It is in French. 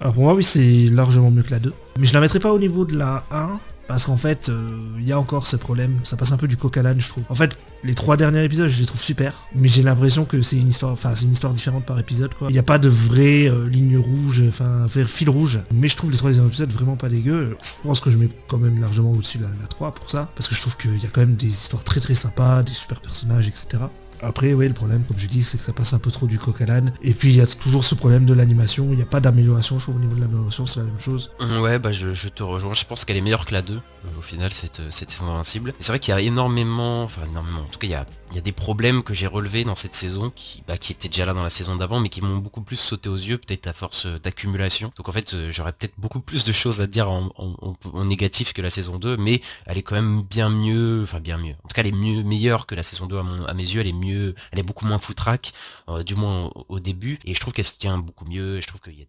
Alors pour moi, oui, c'est largement mieux que la 2. Mais je la mettrai pas au niveau de la 1, parce qu'en fait, il y a encore ce problème. Ça passe un peu du coq à l'âne, je trouve. En fait, les 3 derniers épisodes, je les trouve super, mais j'ai l'impression que c'est une histoire, enfin, c'est une histoire différente par épisode, quoi. Il n'y a pas de vraie ligne rouge, enfin, vrai fil rouge. Mais je trouve les 3 derniers épisodes vraiment pas dégueux. Je pense que je mets quand même largement au-dessus de la 3 pour ça, parce que je trouve qu'il y a quand même des histoires très très sympas, des super personnages, etc. Après, oui, le problème, comme je dis, c'est que ça passe un peu trop du coq à l'âne. Et puis, il y a toujours ce problème de l'animation. Il n'y a pas d'amélioration, je trouve, au niveau de l'amélioration, c'est la même chose. Ouais, bah je te rejoins. Je pense qu'elle est meilleure que la 2, au final, cette saison Invincible. Et c'est vrai qu'il y a énormément, en tout cas, il y a des problèmes que j'ai relevés dans cette saison qui étaient déjà là dans la saison d'avant, mais qui m'ont beaucoup plus sauté aux yeux, peut-être à force d'accumulation. Donc en fait, j'aurais peut-être beaucoup plus de choses à dire en négatif que la saison 2, mais elle est quand même bien mieux, enfin bien mieux. En tout cas, elle est meilleure que la saison 2 à mes yeux. Elle est beaucoup moins foutraque, du moins au début. Et je trouve qu'elle se tient beaucoup mieux. Je trouve qu'il y a